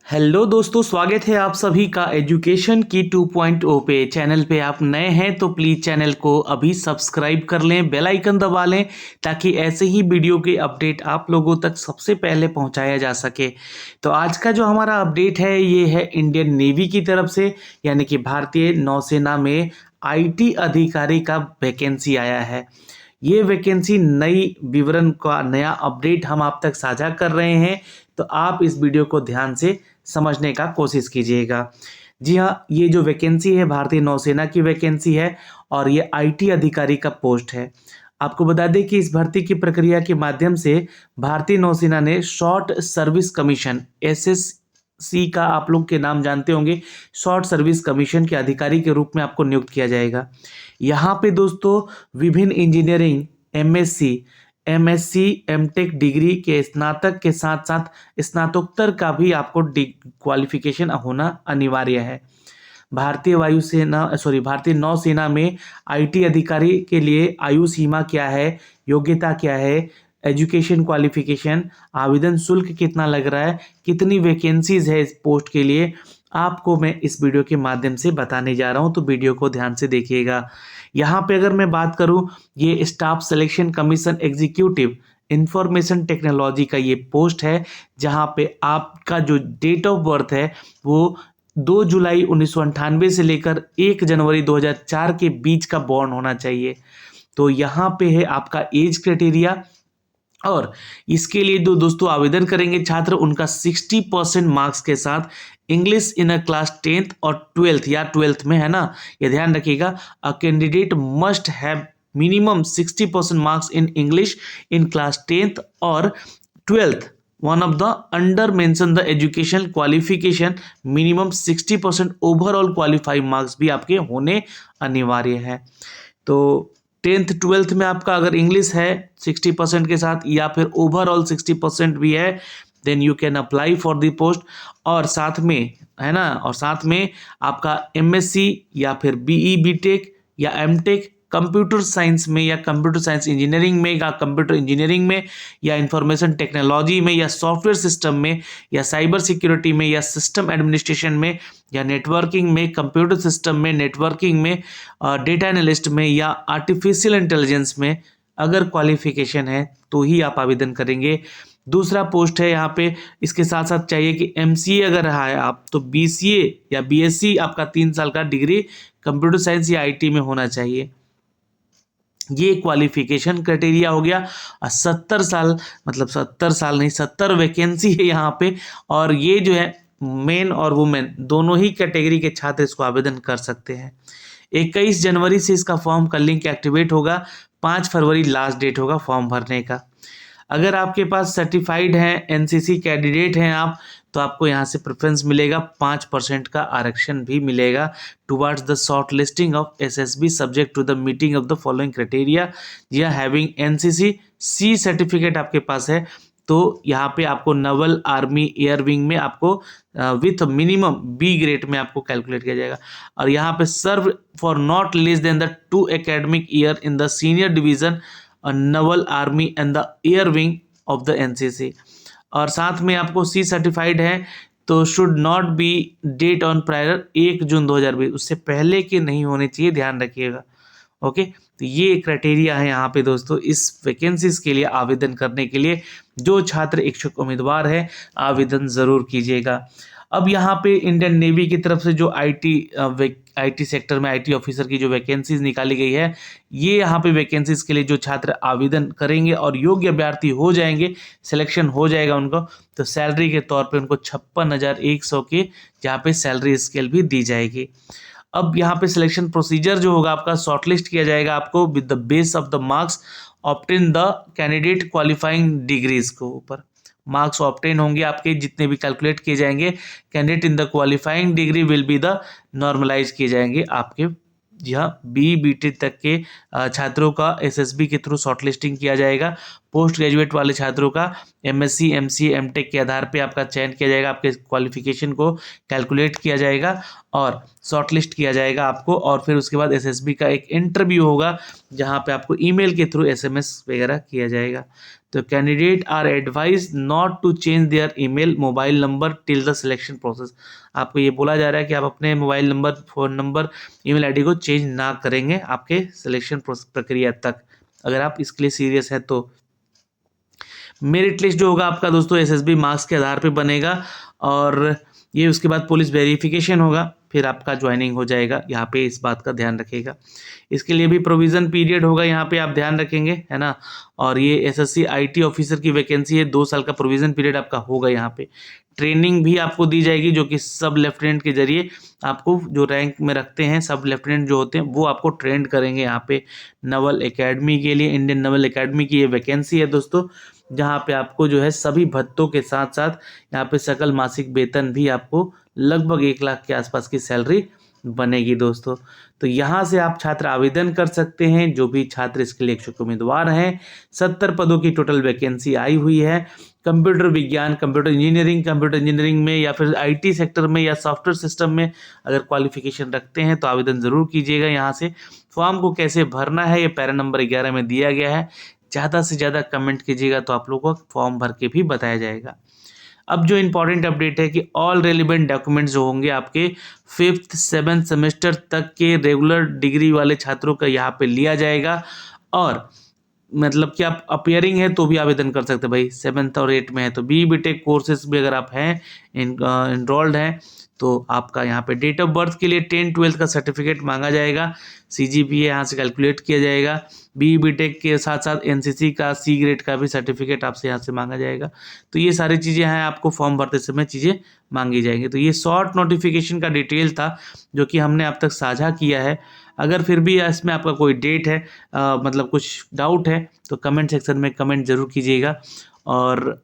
Hello दोस्तों, स्वागत है आप सभी का एजुकेशन की 2.0 पे। चैनल पे आप नए हैं तो प्लीज़ चैनल को अभी सब्सक्राइब कर लें, बेल आइकन दबा लें ताकि ऐसे ही वीडियो के अपडेट आप लोगों तक सबसे पहले पहुंचाया जा सके। तो आज का जो हमारा अपडेट है ये है इंडियन नेवी की तरफ से, यानी कि भारतीय नौसेना में आईटी अधिकारी का वैकेंसी आया है। ये वैकेंसी नई विवरण का नया अपडेट हम आप तक साझा कर रहे हैं, तो आप इस वीडियो को ध्यान से समझने का कोशिश कीजिएगा। जी हाँ, ये जो वैकेंसी है भारतीय नौसेना की वैकेंसी है और ये आईटी अधिकारी का पोस्ट है। आपको बता दें कि इस भर्ती की प्रक्रिया के माध्यम से भारतीय नौसेना ने शॉर्ट सर्विस कमीशन एसएससी का आप लोग के नाम जानते होंगे, शॉर्ट सर्विस कमीशन के अधिकारी के रूप में आपको नियुक्त किया जाएगा। यहाँ पे दोस्तों विभिन्न engineering MSc MSc MTech degree के स्नातक के साथ साथ स्नातकोत्तर का भी आपको क्वालिफिकेशन होना अनिवार्य है। भारतीय नौसेना में आईटी अधिकारी के लिए आयु सीमा क्या है, योग्यता क्या है, एजुकेशन क्वालिफिकेशन, आवेदन शुल्क कितना लग रहा है, कितनी वैकेंसीज है इस पोस्ट के लिए, आपको मैं इस वीडियो के माध्यम से बताने जा रहा हूं, तो वीडियो को ध्यान से देखिएगा। यहाँ पे अगर मैं बात करूं, ये staff selection commission executive information technology का ये पोस्ट है, जहाँ पे आपका जो डेट ऑफ बर्थ है वो 2 जुलाई 1998 से लेकर 1 जनवरी 2004 के बीच का बॉर्न होना चाहिए। तो यहाँ पे है आपका एज क्राइटेरिया, और इसके लिए जो दोस्तों आवेदन करेंगे छात्र, उनका 60% मार्क्स के साथ English in a class 10th और 12th या 12th में है ना, ये ध्यान रखिएगा। A candidate must have minimum 60% marks in English in class 10th और 12th। One of the under mention the education qualification minimum 60% overall qualified marks भी आपके होने अनिवार्य है। तो 10th 12th में आपका अगर इंग्लिश है 60% के साथ या फिर ओवरऑल 60% भी है, then you can apply for the post. और साथ में है ना, और साथ में आपका एमएससी या फिर बीई बीटेक या एमटेक कंप्यूटर साइंस में या कंप्यूटर साइंस इंजीनियरिंग में या कंप्यूटर इंजीनियरिंग में या इंफॉर्मेशन टेक्नोलॉजी में या सॉफ्टवेयर सिस्टम में या साइबर सिक्योरिटी में या सिस्टम एडमिनिस्ट्रेशन में या नेटवर्किंग में, कंप्यूटर सिस्टम में, नेटवर्किंग में, डेटा एनालिस्ट में या आर्टिफिशियल इंटेलिजेंस में अगर क्वालिफिकेशन है तो ही आप आवेदन करेंगे। दूसरा पोस्ट है यहाँ पे, इसके साथ साथ चाहिए कि एमसीए अगर रहा है आप तो बीसीए या बीएससी आपका 3 साल का डिग्री कंप्यूटर साइंस या आईटी में होना चाहिए। ये क्वालिफिकेशन क्राइटेरिया हो गया। 70 साल, मतलब 70 साल नहीं, 70 वैकेंसी है यहाँ पे, और ये जो है मेन और वुमेन दोनों ही कैटेगरी के छात्र इसको आवेदन कर सकते हैं। 21 जनवरी से इसका फॉर्म का लिंक एक्टिवेट होगा, 5 फरवरी लास्ट डेट होगा फॉर्म भरने का। अगर आपके पास सर्टिफाइड हैं, एनसीसी कैंडिडेट हैं आप, तो आपको यहाँ से प्रेफरेंस मिलेगा, 5% का आरक्षण भी मिलेगा towards the short listing of SSB subject to the meeting of the following criteria. या हैविंग एनसीसी सी सर्टिफिकेट आपके पास है तो यहाँ पे आपको नवल आर्मी एयर विंग में आपको विथ मिनिमम बी ग्रेड में आपको कैलकुलेट किया जाएगा। और यहाँ पे serve for not less than the 2 academic year in the senior division naval army and the air wing of the NCC. और साथ में आपको सी सर्टिफाइड है तो should not be date on prior 1 June 2020, उससे पहले के नहीं होने चाहिए, ध्यान रखिएगा। ओके, तो ये क्राइटेरिया है यहाँ पे दोस्तों इस वैकेंसीज के लिए आवेदन करने के लिए। जो छात्र इच्छुक उम्मीदवार है आवेदन ज़रूर कीजिएगा। अब यहाँ पे इंडियन नेवी की तरफ से जो आईटी सेक्टर में आईटी ऑफिसर की जो वैकेंसीज निकाली गई है, ये यहाँ पे वैकेंसीज के लिए जो छात्र आवेदन करेंगे और योग्य अभ्यर्थी हो जाएंगे, सिलेक्शन हो जाएगा उनको, तो सैलरी के तौर पे उनको 56,100 की जहाँ पे सैलरी स्केल भी दी जाएगी। अब यहाँ पे सिलेक्शन प्रोसीजर जो होगा आपका, शॉर्टलिस्ट किया जाएगा आपको with the base of the marks obtain the candidate qualifying degrees को ऊपर मार्क्स ऑब्टेन होंगे आपके जितने भी कैलकुलेट किए जाएंगे, candidate in the qualifying degree will be the normalise किए जाएंगे आपके। जी हाँ, बी बीटेक तक के छात्रों का एसएसबी के थ्रू शॉर्टलिस्टिंग किया जाएगा। पोस्ट ग्रेजुएट वाले छात्रों का एमएससी, एमसीए, एमटेक के आधार पे आपका चयन किया जाएगा, आपके क्वालिफिकेशन को कैलकुलेट किया जाएगा और शॉर्टलिस्ट किया जाएगा आपको, और फिर उसके बाद एसएसबी का एक इंटरव्यू होगा जहां पे आपको ईमेल के थ्रू एसएमएस वगैरह किया जाएगा। तो candidate are advise not to change their email mobile number till the selection process. आपको ये बोला जा रहा है कि आप अपने mobile number, phone number, email ID को चेंज ना करेंगे आपके सिलेक्शन प्रक्रिया तक, अगर आप इसके लिए सीरियस है तो। मेरिट लिस्ट जो होगा आपका दोस्तों एसएसबी मार्क्स के आधार पे बनेगा, और ये उसके बाद पुलिस वेरिफिकेशन होगा, फिर आपका ज्वाइनिंग हो जाएगा। यहाँ पे इस बात का ध्यान रखिएगा। इसके लिए भी प्रोविज़न पीरियड होगा, यहाँ पे आप ध्यान रखेंगे, है ना। और ये एसएससी आईटी ऑफिसर की वैकेंसी है, 2 साल का प्रोविज़न पीरियड आपका होगा। यहाँ पे ट्रेनिंग भी आपको दी जाएगी, जो कि सब लेफ्टिनेंट के जरिए आपको जो रैंक में रखते हैं, सब लेफ्टिनेंट जो होते हैं वो आपको ट्रेंड करेंगे। यहाँ पे नवल एकेडमी के लिए, इंडियन नवल एकेडमी की ये वैकेंसी है दोस्तों, जहाँ पे आपको जो है सभी भत्तों के साथ साथ यहाँ पे सकल मासिक वेतन भी आपको लगभग 1 लाख के आसपास की सैलरी बनेगी दोस्तों। तो यहाँ से आप छात्र आवेदन कर सकते हैं, जो भी छात्र इसके लिए इच्छुक उम्मीदवार हैं। 70 पदों की टोटल वैकेंसी आई हुई है। कंप्यूटर विज्ञान, कंप्यूटर इंजीनियरिंग में या फिर आईटी सेक्टर में या सॉफ्टवेयर सिस्टम में अगर क्वालिफिकेशन रखते हैं तो आवेदन ज़रूर कीजिएगा। यहाँ से फॉर्म को कैसे भरना है ये पैरा नंबर 11 में दिया गया है। ज़्यादा से ज़्यादा कमेंट कीजिएगा तो आप लोगों को फॉर्म भर के भी बताया जाएगा। अब जो इम्पॉर्टेंट अपडेट है कि ऑल रेलिवेंट डॉक्यूमेंट्स जो होंगे आपके 5th 7th सेमेस्टर तक के रेगुलर डिग्री वाले छात्रों का यहाँ पे लिया जाएगा। और मतलब कि आप अपियरिंग है तो भी आवेदन कर सकते हैं भाई, 7th और 8th में है तो बीटेक कोर्सेज भी अगर आप हैं इनरोल्ड हैं तो आपका यहाँ पे डेट ऑफ बर्थ के लिए 10th 12th का सर्टिफिकेट मांगा जाएगा। सीजीपीए यहाँ से कैलकुलेट किया जाएगा। बीटेक के साथ साथ एनसीसी का सी ग्रेड का भी सर्टिफिकेट आपसे यहाँ से मांगा जाएगा। तो ये सारी चीज़ें हैं, आपको फॉर्म भरते समय चीज़ें मांगी जाएंगी। तो ये शॉर्ट नोटिफिकेशन का डिटेल था जो कि हमने अब तक साझा किया है। अगर फिर भी इसमें आपका कोई डेट है, मतलब कुछ डाउट है, तो कमेंट सेक्शन में कमेंट ज़रूर कीजिएगा। और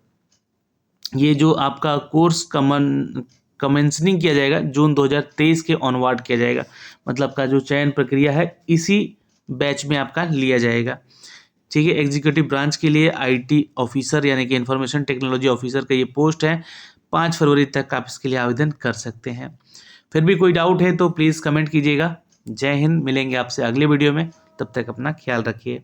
ये जो आपका कोर्स कमेंसनिंग किया जाएगा जून 2023 के ऑनवर्ड किया जाएगा, मतलब का जो चयन प्रक्रिया है इसी बैच में आपका लिया जाएगा। ठीक है, एग्जीक्यूटिव ब्रांच के लिए आईटी ऑफिसर यानी कि इंफॉर्मेशन टेक्नोलॉजी ऑफिसर का ये पोस्ट है। 5 फरवरी तक आप इसके लिए आवेदन कर सकते हैं। फिर भी कोई डाउट है तो प्लीज़ कमेंट कीजिएगा। जय हिंद, मिलेंगे आपसे अगले वीडियो में, तब तक अपना ख्याल रखिए।